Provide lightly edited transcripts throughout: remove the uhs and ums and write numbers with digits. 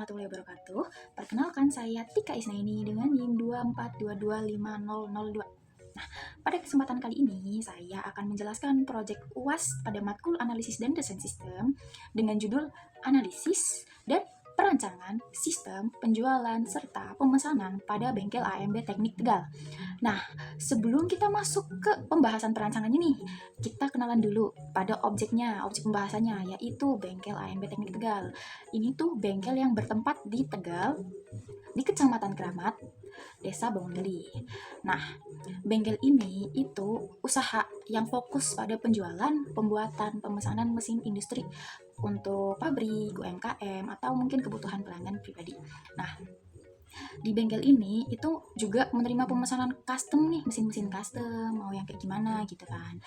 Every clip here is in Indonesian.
warahmatullahi wabarakatuh. Perkenalkan, saya Tika Isnaini dengan NIM 242250002. Nah, pada kesempatan kali ini saya akan menjelaskan proyek UAS pada matkul analisis dan desain sistem dengan judul analisis dan perancangan sistem penjualan serta pemesanan pada bengkel AMB Teknik Tegal. Nah, sebelum kita masuk ke pembahasan perancangannya nih, kita kenalan dulu pada objeknya, objek pembahasannya, yaitu bengkel AMB Teknik Tegal. Ini tuh bengkel yang bertempat di Tegal, di Kecamatan Keramat, Desa Bangungali. Nah, bengkel ini itu usaha yang fokus pada penjualan, pembuatan, pemesanan mesin industri untuk pabrik, UMKM, atau mungkin kebutuhan pelanggan pribadi. Nah, di bengkel ini itu juga menerima pemesanan custom nih, mesin-mesin custom, mau yang kayak gimana gitu kan.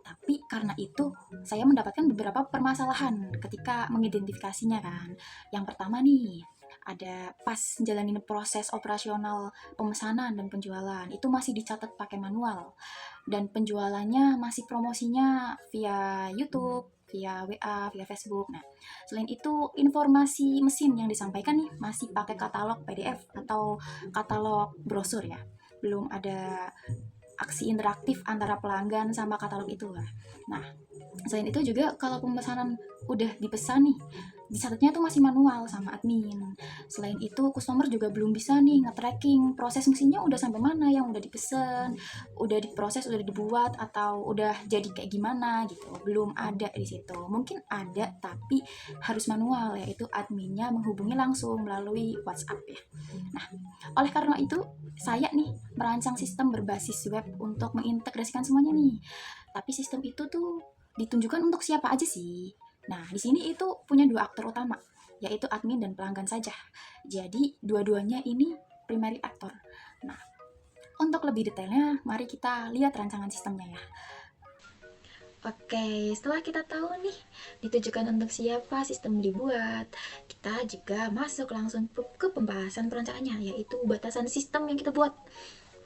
Tapi karena itu saya mendapatkan beberapa permasalahan ketika mengidentifikasinya kan. Yang pertama nih, ada pas jalanin proses operasional pemesanan dan penjualan itu masih dicatat pakai manual, dan penjualannya masih promosinya via YouTube, via WA, via Facebook. Nah, selain itu informasi mesin yang disampaikan nih masih pakai katalog PDF atau katalog brosur ya. Belum ada aksi interaktif antara pelanggan sama katalog itu lah. Nah, selain itu juga kalau pemesanan udah dipesan nih, dicatatnya tuh masih manual sama admin. Selain itu, customer juga belum bisa nih nge-tracking proses mesinnya udah sampai mana yang udah dipesan, udah diproses, udah dibuat, atau udah jadi kayak gimana gitu. Belum ada di situ. Mungkin ada, tapi harus manual, yaitu adminnya menghubungi langsung melalui WhatsApp ya. Nah, oleh karena itu, saya nih merancang sistem berbasis web untuk mengintegrasikan semuanya nih. Tapi sistem itu tuh ditunjukkan untuk siapa aja sih? Nah, di sini itu punya dua aktor utama, yaitu admin dan pelanggan saja. Jadi, dua-duanya ini primary aktor. Nah, untuk lebih detailnya, mari kita lihat rancangan sistemnya ya. Oke, setelah kita tahu nih ditujukan untuk siapa sistem dibuat, kita juga masuk langsung ke pembahasan perancangannya, yaitu batasan sistem yang kita buat.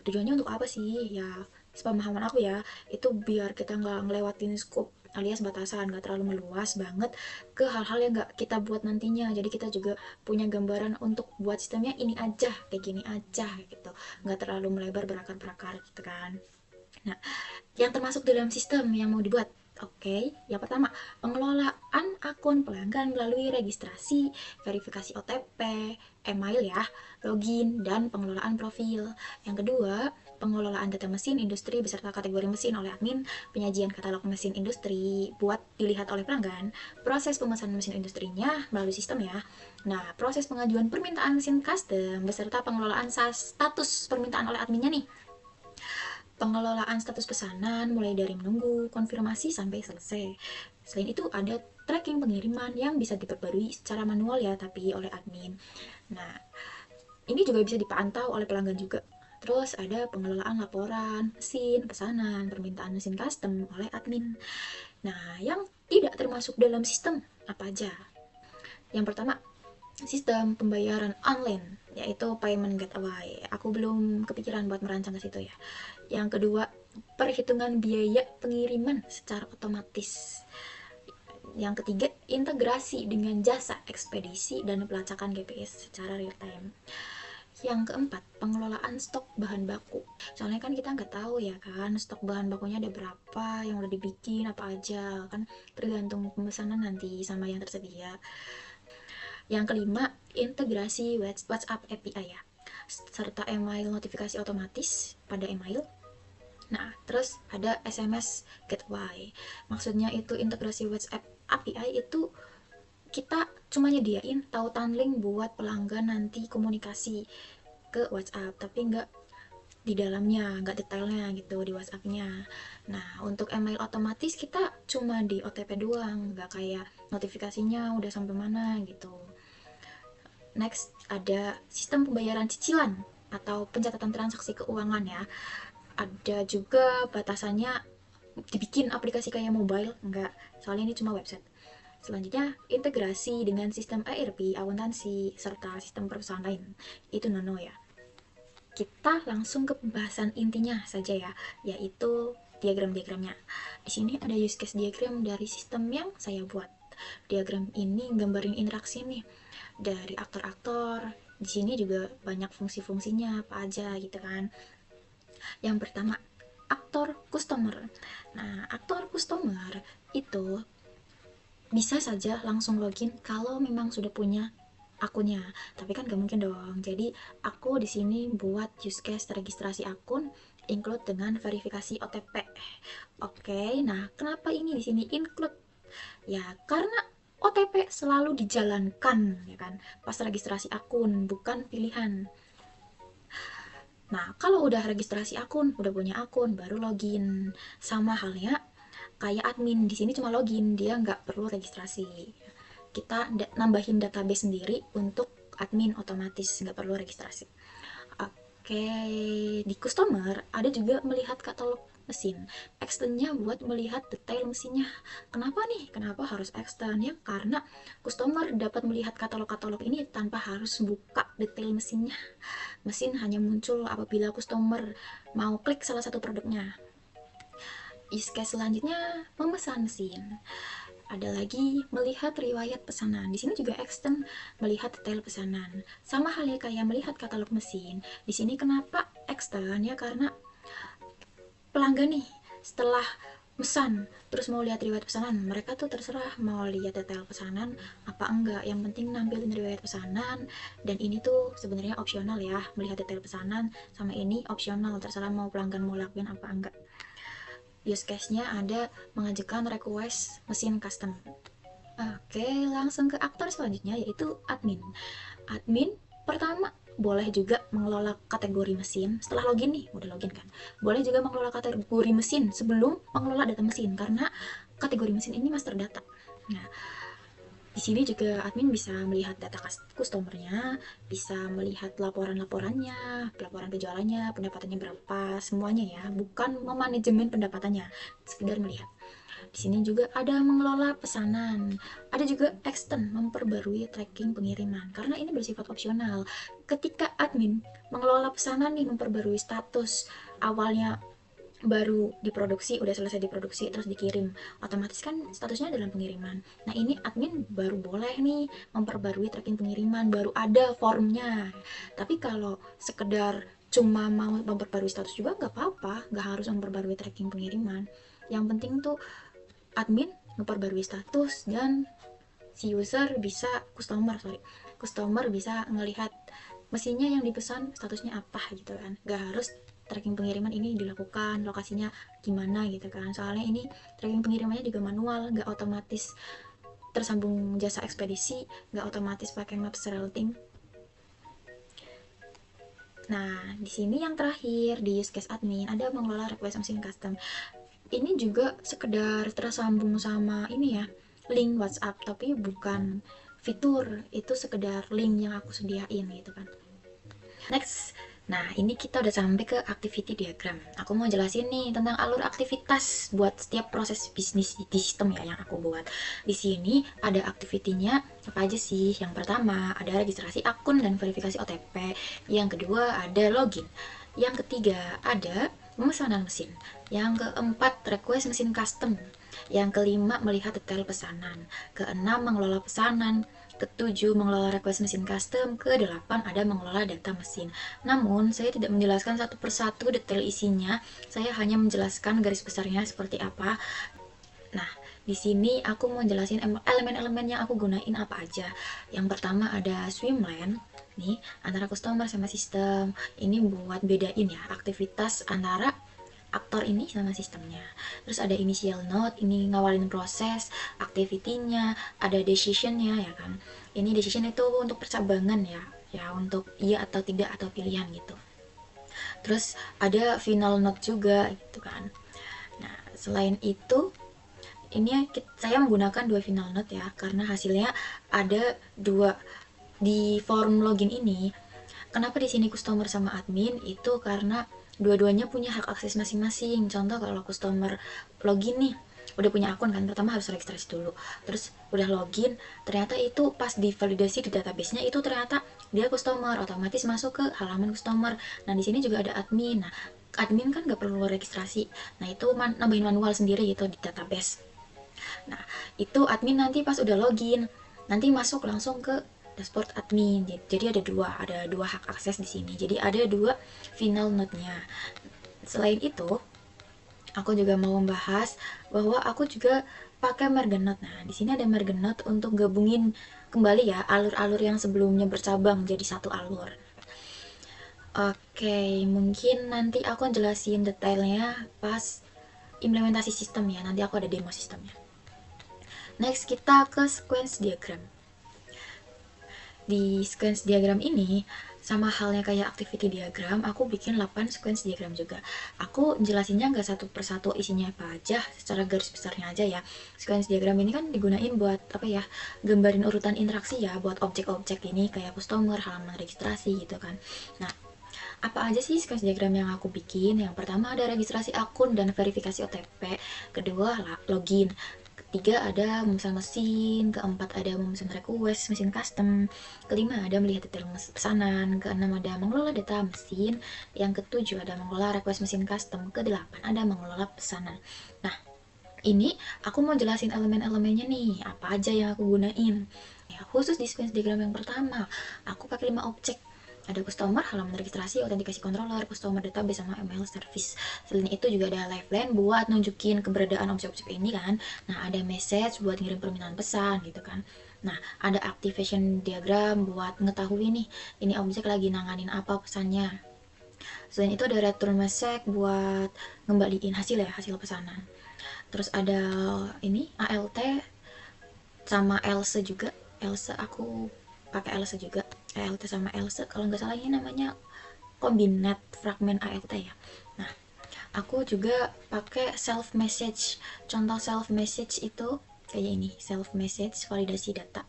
Tujuannya untuk apa sih? Ya, sepemahaman aku ya, itu biar kita nggak ngelewatin scope alias batasan, nggak terlalu meluas banget ke hal-hal yang nggak kita buat nantinya. Jadi kita juga punya gambaran untuk buat sistemnya ini aja, kayak gini aja gitu. Nggak terlalu melebar berakar-berakar gitu kan. Nah, yang termasuk dalam sistem yang mau dibuat. Oke, yang pertama, pengelolaan akun pelanggan melalui registrasi, verifikasi OTP, email ya, login, dan pengelolaan profil. Yang kedua, pengelolaan data mesin industri beserta kategori mesin oleh admin, penyajian katalog mesin industri buat dilihat oleh pelanggan, proses pemesanan mesin industrinya melalui sistem ya. Nah, proses pengajuan permintaan mesin custom beserta pengelolaan status permintaan oleh adminnya nih. Pengelolaan status pesanan mulai dari menunggu, konfirmasi sampai selesai. Selain itu ada tracking pengiriman yang bisa diperbarui secara manual ya, tapi oleh admin. Nah, ini juga bisa dipantau oleh pelanggan juga. Terus ada pengelolaan laporan, mesin, pesanan, permintaan mesin custom oleh admin. Nah, yang tidak termasuk dalam sistem apa aja? Yang pertama, sistem pembayaran online, yaitu payment gateway. Aku belum kepikiran buat merancang ke situ ya. Yang kedua, perhitungan biaya pengiriman secara otomatis. Yang ketiga, integrasi dengan jasa ekspedisi dan pelacakan GPS secara real time. Yang keempat, pengelolaan stok bahan baku. Soalnya kan kita nggak tahu ya kan, stok bahan bakunya ada berapa, yang udah dibikin apa aja, kan tergantung pemesanan nanti sama yang tersedia. Yang kelima, integrasi WhatsApp API ya, serta email notifikasi otomatis pada email. Nah, terus ada SMS gateway. Maksudnya itu integrasi WhatsApp API itu kita cuma nyediain tautan link buat pelanggan nanti komunikasi ke WhatsApp, tapi nggak di dalamnya, nggak detailnya gitu di WhatsApp-nya. Nah, untuk email otomatis kita cuma di OTP doang, nggak kayak notifikasinya udah sampai mana gitu. Next, ada sistem pembayaran cicilan atau pencatatan transaksi keuangan ya. Ada juga batasannya dibikin aplikasi kayak mobile, enggak, soalnya ini cuma website. Selanjutnya, integrasi dengan sistem ERP, akuntansi, serta sistem perusahaan lain. Itu nano ya. Kita langsung ke pembahasan intinya saja ya, yaitu diagram-diagramnya. Di sini ada use case diagram dari sistem yang saya buat. Diagram ini gambarin interaksi nih dari aktor-aktor. Di sini juga banyak fungsi-fungsinya apa aja gitu kan. Yang pertama, aktor customer. Nah, aktor customer itu bisa saja langsung login kalau memang sudah punya akunnya, tapi kan gak mungkin dong. Jadi aku di sini buat use case registrasi akun include dengan verifikasi OTP. Oke, nah kenapa ini di sini include? Ya karena OTP selalu dijalankan ya kan pas registrasi akun, bukan pilihan. Nah, kalau udah registrasi akun, udah punya akun, baru login. Sama halnya kayak admin, di sini cuma login, dia nggak perlu registrasi. Kita nambahin database sendiri untuk admin otomatis, nggak perlu registrasi. Oke, di customer ada juga melihat katalog mesin. Extendnya buat melihat detail mesinnya. Kenapa nih? Kenapa harus extend ya? Karena customer dapat melihat katalog-katalog ini tanpa harus buka detail mesinnya. Mesin hanya muncul apabila customer mau klik salah satu produknya. Use case selanjutnya memesan mesin. Ada lagi melihat riwayat pesanan. Di sini juga extend melihat detail pesanan. Sama halnya kayak melihat katalog mesin. Di sini kenapa extend ya? Karena pelanggan nih setelah pesan terus mau lihat riwayat pesanan, mereka tuh terserah mau lihat detail pesanan apa enggak, yang penting nampilin riwayat pesanan. Dan ini tuh sebenarnya opsional ya, melihat detail pesanan sama ini opsional, terserah mau pelanggan mau lakuin apa enggak. Use case-nya ada mengajukan request mesin custom. Oke, langsung ke aktor selanjutnya yaitu admin. Admin pertama boleh juga mengelola kategori mesin. Setelah login nih, udah login kan, boleh juga mengelola kategori mesin sebelum mengelola data mesin, karena kategori mesin ini master data. Nah, di sini juga admin bisa melihat data customernya, bisa melihat laporan-laporannya, laporan penjualannya, pendapatannya berapa, semuanya ya, bukan memanajemen pendapatannya, sekedar melihat. Di sini juga ada mengelola pesanan, ada juga extend memperbarui tracking pengiriman, karena ini bersifat opsional. Ketika admin mengelola pesanan nih, memperbarui status, awalnya baru diproduksi, udah selesai diproduksi terus dikirim, otomatis kan statusnya dalam pengiriman. Nah, ini admin baru boleh nih memperbarui tracking pengiriman, baru ada formnya. Tapi kalau sekedar cuma mau memperbarui status juga nggak apa-apa, nggak harus memperbarui tracking pengiriman. Yang penting tuh admin memperbarui status dan si user bisa customer bisa ngelihat mesinnya yang dipesan statusnya apa gitu kan, nggak harus tracking pengiriman ini dilakukan lokasinya gimana gitu kan, soalnya ini tracking pengirimannya juga manual, nggak otomatis tersambung jasa ekspedisi, nggak otomatis pakai maps routing. Nah, di sini yang terakhir di use case admin ada mengelola request mesin custom. Ini juga sekedar tersambung sama ini ya, link WhatsApp, tapi bukan fitur, itu sekedar link yang aku sediain gitu kan. Next, nah ini kita udah sampai ke activity diagram. Aku mau jelasin nih tentang alur aktivitas buat setiap proses bisnis di sistem ya yang aku buat. Di sini ada activity-nya apa aja sih? Yang pertama ada registrasi akun dan verifikasi OTP. Yang kedua ada login. Yang ketiga ada pemesanan mesin. Yang keempat request mesin custom. Yang kelima melihat detail pesanan. Keenam mengelola pesanan. Ketujuh, mengelola request mesin custom. Kedelapan, ada mengelola data mesin. Namun, saya tidak menjelaskan satu persatu detail isinya. Saya hanya menjelaskan garis besarnya seperti apa. Nah, di sini aku mau jelasin elemen-elemen yang aku gunain apa aja. Yang pertama ada swimlane nih, antara customer sama sistem. Ini buat bedain ya aktivitas antara aktor ini sama sistemnya. Terus ada initial node, ini ngawalin proses, activity-nya, ada decision-nya ya kan. Ini decision itu untuk percabangan ya, ya untuk iya atau tidak atau pilihan gitu. Terus ada final node juga gitu kan. Nah, selain itu ini saya menggunakan dua final node ya, karena hasilnya ada dua di form login ini. Kenapa di sini customer sama admin? Itu karena dua-duanya punya hak akses masing-masing. Contoh kalau customer login nih, udah punya akun kan, pertama harus registrasi dulu, terus udah login, ternyata itu pas divalidasi di database-nya itu ternyata dia customer, otomatis masuk ke halaman customer. Nah, di sini juga ada admin. Nah, admin kan nggak perlu registrasi, nah itu nambahin manual sendiri gitu di database. Nah, itu admin nanti pas udah login, nanti masuk langsung ke dashboard admin. Jadi ada dua hak akses di sini. Jadi ada dua final node-nya. Selain itu, aku juga mau membahas bahwa aku juga pakai Mergenot. Nah, di sini ada Mergenot untuk gabungin kembali ya alur-alur yang sebelumnya bercabang jadi satu alur. Oke, mungkin nanti aku jelasin detailnya pas implementasi sistem ya. Nanti aku ada demo sistemnya. Next, kita ke sequence diagram. Di sequence diagram ini, sama halnya kayak activity diagram, aku bikin 8 sequence diagram juga. Aku jelasinnya nggak satu persatu isinya apa aja, secara garis besarnya aja ya. Sequence diagram ini kan digunain buat apa ya, gambarin urutan interaksi ya, buat objek-objek ini kayak customer, halaman registrasi gitu kan. Nah, apa aja sih sequence diagram yang aku bikin? Yang pertama ada registrasi akun dan verifikasi OTP, kedua login, ketiga ada memesan mesin, keempat ada memesan request mesin custom, kelima ada melihat detail pesanan, keenam ada mengelola data mesin, yang ketujuh ada mengelola request mesin custom, kedelapan ada mengelola pesanan. Nah, ini aku mau jelasin elemen-elemennya nih, apa aja yang aku gunain. Ya, khusus di sequence diagram yang pertama, aku pakai 5 objek. Ada customer, halaman registrasi, autentikasi controller, customer database, sama email service. Selain itu juga ada lifeline buat nunjukin keberadaan objek-objek ini kan. Nah, ada message buat ngirim permintaan pesan gitu kan. Nah, ada activation diagram buat ngetahui nih, ini objek lagi nanganin apa pesannya. Selain itu ada return message buat ngembaliin hasil ya, hasil pesanan. Terus ada ini ALT sama else juga. Else aku pakai else juga. ALT sama else kalau nggak salah ini namanya combinate fragment ALT ya. Nah, aku juga pakai self message. Contoh self message itu kayak ini, self message validasi data.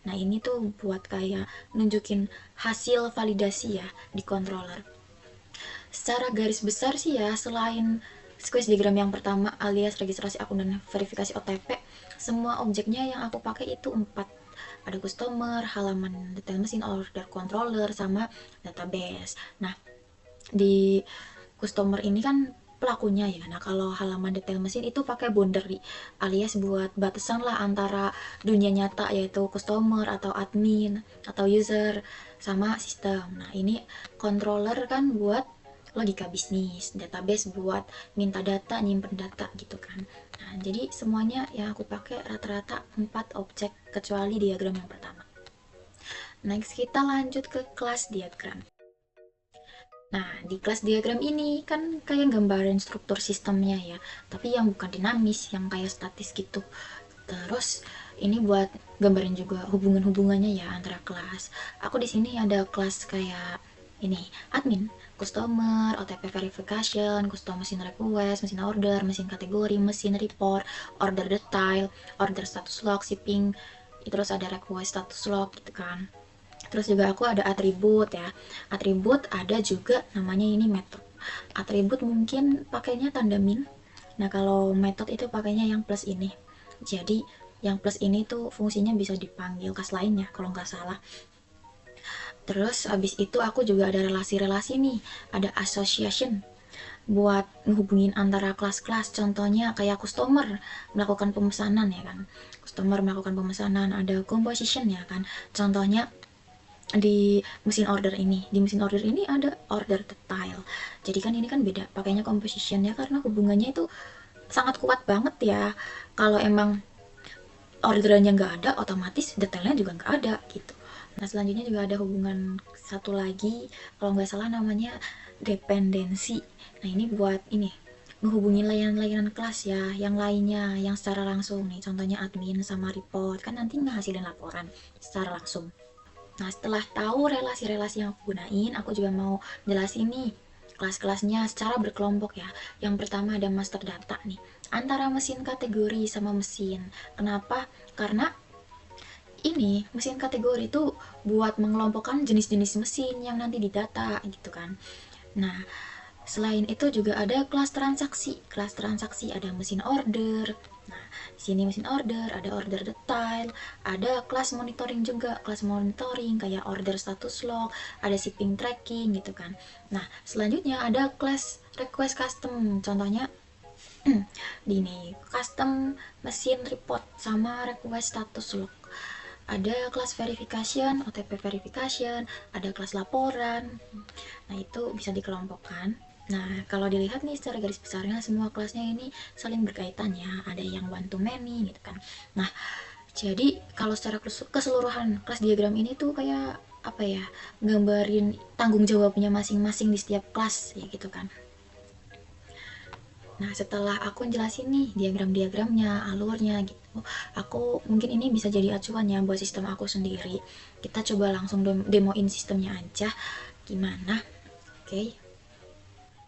Nah, ini tuh buat kayak nunjukin hasil validasi ya di controller. Secara garis besar sih ya, selain sequence diagram yang pertama alias registrasi akun dan verifikasi OTP, semua objeknya yang aku pakai itu 4. Ada customer, halaman detail mesin, order controller, sama database. Nah, di customer ini kan pelakunya ya. Nah, kalau halaman detail mesin itu pakai boundary alias buat batasan lah antara dunia nyata yaitu customer atau admin atau user sama sistem. Nah, ini controller kan buat logika bisnis, database buat minta data, nyimpen data gitu kan. Nah, jadi semuanya yang aku pakai rata-rata 4 objek kecuali diagram yang pertama. Next, kita lanjut ke kelas diagram. Nah, di kelas diagram ini kan kayak gambarin struktur sistemnya ya, tapi yang bukan dinamis, yang kayak statis gitu. Terus ini buat gambarin juga hubungan-hubungannya ya antara kelas. Aku di sini ada kelas kayak ini, admin, customer, OTP verification, custom mesin request, mesin order, mesin kategori, mesin report, order detail, order status log, shipping, terus ada request status log gitu kan. Terus juga aku ada atribut ya. Atribut ada juga namanya ini method. Atribut mungkin pakainya tanda min. Nah, kalau metode itu pakainya yang plus ini. Jadi, yang plus ini tuh fungsinya bisa dipanggil kelas lainnya kalau nggak salah. Terus habis itu aku juga ada relasi-relasi nih. Ada association buat ngehubungin antara kelas-kelas, contohnya kayak customer melakukan pemesanan ya kan, customer melakukan pemesanan. Ada composition ya kan, contohnya di mesin order ini ada order detail. Jadi kan ini kan beda pakainya composition ya, karena hubungannya itu sangat kuat banget ya. Kalau emang orderannya nggak ada, otomatis detailnya juga nggak ada gitu. Nah, selanjutnya juga ada hubungan satu lagi, kalau nggak salah namanya dependensi. Nah, ini buat ini menghubungi layanan-layanan kelas ya, yang lainnya yang secara langsung nih, contohnya admin sama report kan nanti ngehasilin laporan secara langsung. Nah, setelah tahu relasi-relasi yang aku gunain, aku juga mau jelasin nih kelas-kelasnya secara berkelompok ya. Yang pertama ada master data nih, antara mesin kategori sama mesin. Kenapa? Karena ini mesin kategori itu buat mengelompokkan jenis-jenis mesin yang nanti didata gitu kan. Nah, selain itu juga ada kelas transaksi. Kelas transaksi ada mesin order. Nah, di sini mesin order, ada order detail, ada kelas monitoring juga. Kelas monitoring kayak order status log, ada shipping tracking gitu kan. Nah, selanjutnya ada kelas request custom. Contohnya Ini custom mesin report sama request status log. Ada kelas verification, OTP verification, ada kelas laporan. Nah, itu bisa dikelompokkan. Nah, kalau dilihat nih secara garis besarnya semua kelasnya ini saling berkaitan ya. Ada yang one to many gitu kan. Nah, jadi kalau secara keseluruhan kelas diagram ini tuh kayak apa ya? Gambarin tanggung jawabnya masing-masing di setiap kelas ya gitu kan. Nah, setelah aku jelasin nih diagram-diagramnya, alurnya gitu, aku mungkin ini bisa jadi acuan ya buat sistem aku sendiri. Kita coba langsung demoin sistemnya aja gimana. Oke.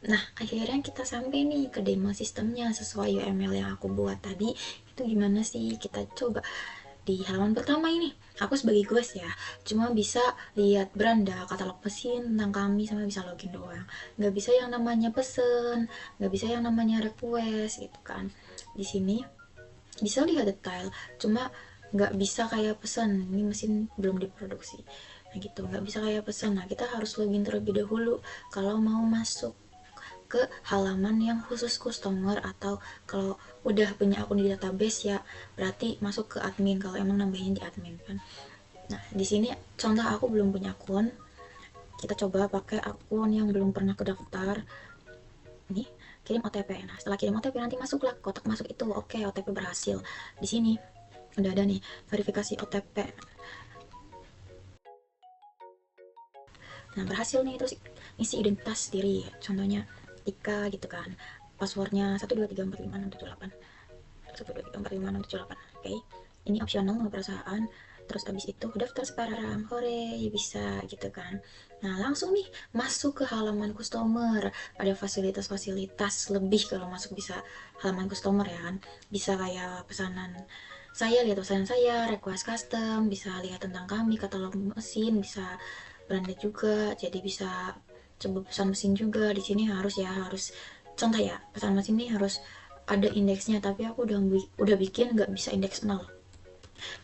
Nah, akhirnya kita sampai nih ke demo sistemnya sesuai UML yang aku buat tadi. Itu gimana sih? Kita coba di halaman pertama ini. Aku sebagai host ya, cuma bisa lihat beranda, katalog mesin tentang kami, sama bisa login doang. Nggak bisa yang namanya pesen, nggak bisa yang namanya request gitu kan. Di sini bisa lihat detail, cuma nggak bisa kayak pesan, ini mesin belum diproduksi. Nah gitu, nggak bisa kayak pesan. Nah, kita harus login terlebih dahulu kalau mau masuk ke halaman yang khusus customer, atau kalau udah punya akun di database ya berarti masuk ke admin kalau emang nambahin di admin kan. Nah, di sini contoh aku belum punya akun, kita coba pakai akun yang belum pernah kedaftar. Ini kirim OTP. Nah, setelah kirim OTP nanti masuklah kotak masuk itu. Oke, OTP berhasil. Di sini udah ada nih verifikasi OTP. Nah, berhasil nih, terus isi identitas diri, contohnya Tika gitu kan, passwordnya 1234567 1234567. Oke, ini opsional nomor perusahaan. Terus abis itu daftar sekarang, hore bisa gitu kan. Nah, langsung nih masuk ke halaman customer. Ada fasilitas-fasilitas lebih kalau masuk, bisa halaman customer ya kan, bisa kayak pesanan saya, lihat pesanan saya, request custom, bisa lihat tentang kami, katalog mesin, bisa branded juga, jadi bisa coba pesan mesin juga. Di sini harus ya, harus contoh ya, pesan mesin ini harus ada indeksnya, tapi aku udah bikin nggak bisa indeks 0.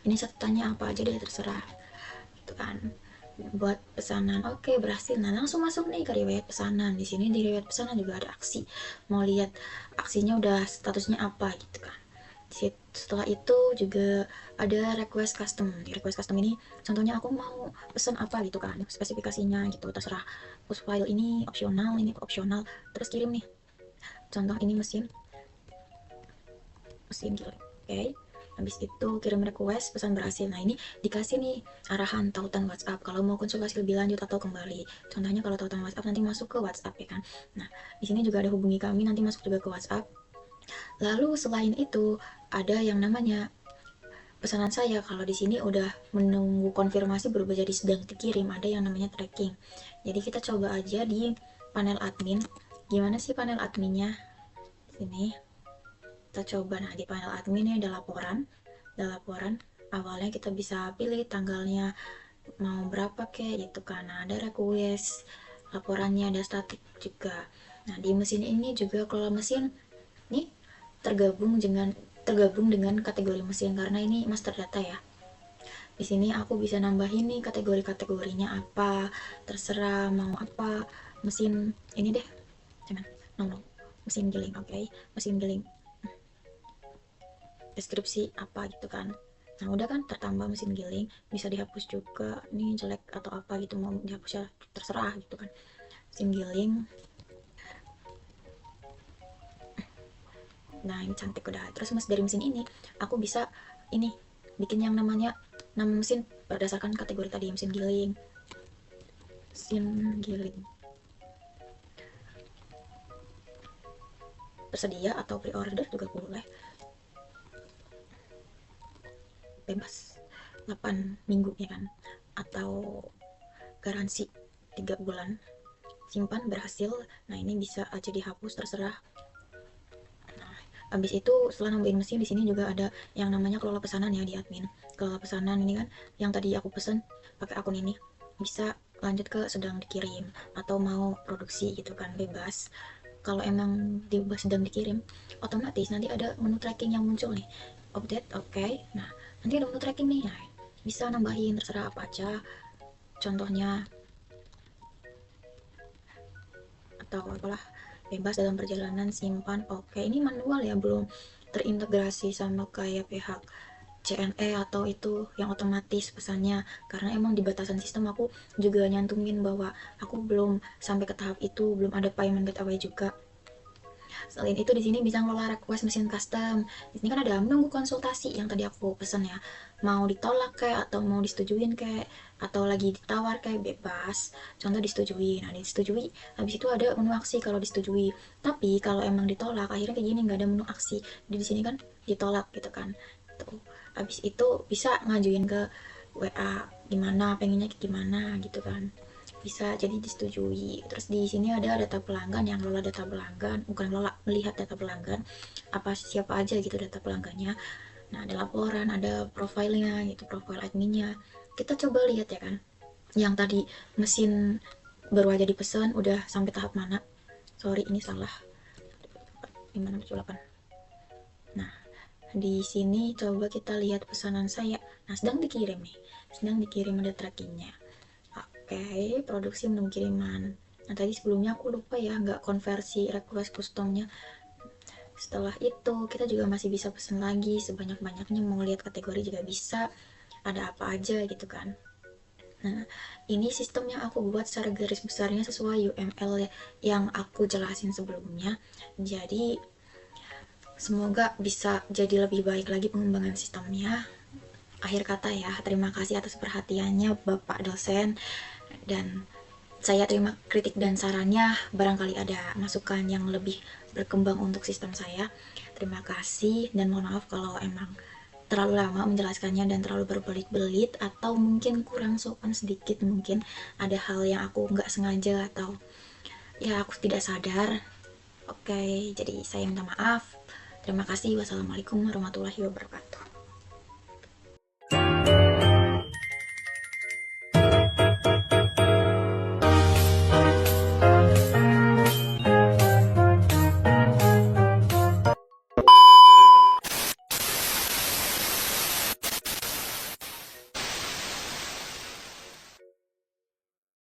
Ini saya tanya apa aja deh, terserah gitu kan. Buat pesanan, oke, berhasil. Nah, langsung masuk nih ke riwayat pesanan. Di sini di riwayat pesanan juga ada aksi, mau lihat aksinya udah statusnya apa gitu kan. Setelah itu juga ada request custom. Di request custom ini contohnya aku mau pesan apa gitu kan, spesifikasinya gitu, terserah. Push file ini opsional, ini opsional, terus kirim nih. Contoh ini mesin gitu. Oke, habis itu kirim request, pesan berhasil. Nah, ini dikasih nih arahan tautan WhatsApp kalau mau konsultasi lebih lanjut atau kembali. Contohnya kalau tautan WhatsApp nanti masuk ke WhatsApp ya kan. Nah, di sini juga ada hubungi kami, nanti masuk juga ke WhatsApp. Lalu selain itu ada yang namanya pesanan saya. Kalau di sini udah menunggu konfirmasi berubah jadi sedang dikirim, ada yang namanya tracking. Jadi kita coba aja di panel admin. Gimana sih panel adminnya? Sini kita coba. Nah, di panel admin ini ada laporan. Awalnya kita bisa pilih tanggalnya mau berapa kek gitu kan. Nah, ada request, laporannya ada statik juga. Nah, di mesin ini juga kalau mesin ini tergabung dengan kategori mesin karena ini master data ya. Di sini aku bisa nambahin nih kategori-kategorinya apa, terserah mau apa. Mesin ini deh, jangan, no, mesin giling. Oke, mesin giling, deskripsi apa gitu kan. Nah, udah kan tertambah mesin giling, bisa dihapus juga nih jelek atau apa gitu, mau dihapus ya terserah gitu kan. Mesin giling. Nah, ini cantik udah. Terus dari mesin ini aku bisa ini bikin yang namanya nama mesin berdasarkan kategori tadi. Mesin giling, tersedia atau pre-order juga boleh, bebas 8 minggu ya kan, atau garansi 3 bulan, simpan berhasil. Nah, ini bisa aja dihapus terserah. Nah, habis itu setelah nambahin mesin, di sini juga ada yang namanya kelola pesanan ya di admin. Kelola pesanan ini kan yang tadi aku pesen pakai akun ini, bisa lanjut ke sedang dikirim atau mau produksi gitu kan, bebas. Kalau emang diubah sedang dikirim, otomatis nanti ada menu tracking yang muncul nih, update. Oke, nah nanti ada menu tracking nih. Nah, bisa nambahin terserah apa aja, contohnya atau apalah bebas dalam perjalanan, simpan, oke. Ini manual ya, belum terintegrasi sama kayak pihak CNE atau itu yang otomatis pesannya, karena emang di batasan sistem aku juga nyantumin bahwa aku belum sampai ke tahap itu, belum ada payment gateway juga. Selain itu di sini bisa ngelola request mesin custom. Di sini kan ada menunggu konsultasi yang tadi aku pesen ya. Mau ditolak kayak atau mau disetujuin kayak atau lagi ditawar kayak bebas. Contoh disetujui. Nah, disetujui. Habis itu ada menu aksi kalau disetujui. Tapi kalau emang ditolak akhirnya kayak gini nggak ada menu aksi. Di sini kan ditolak gitu kan. Tuh. Habis itu bisa ngajuin ke WA gimana pengennya gimana gitu kan, bisa jadi disetujui. Terus di sini ada data pelanggan, yang lola data pelanggan, bukan lola, melihat data pelanggan apa siapa aja gitu data pelanggannya. Nah, ada laporan, ada profilnya gitu, profile adminnya. Kita coba lihat ya kan, yang tadi mesin baru aja dipesan udah sampai tahap mana. Sorry ini salah, 578. Nah, di sini coba kita lihat pesanan saya. Nah, sedang dikirim nih, sedang dikirim, ada trackingnya. Oke, produksi menunggu kiriman. Nah, tadi sebelumnya aku lupa ya, nggak konversi request customnya. Setelah itu, kita juga masih bisa pesen lagi sebanyak-banyaknya, mau lihat kategori juga bisa, ada apa aja gitu kan. Nah, ini sistem yang aku buat secara garis besarnya sesuai UML yang aku jelasin sebelumnya. Jadi, semoga bisa jadi lebih baik lagi pengembangan sistemnya. Akhir kata ya, terima kasih atas perhatiannya Bapak dosen, dan saya terima kritik dan sarannya, barangkali ada masukan yang lebih berkembang untuk sistem saya. Terima kasih dan mohon maaf kalau emang terlalu lama menjelaskannya dan terlalu berbelit-belit atau mungkin kurang sopan sedikit, mungkin ada hal yang aku nggak sengaja atau ya aku tidak sadar. Oke, jadi saya minta maaf. Terima kasih. Wassalamualaikum warahmatullahi wabarakatuh.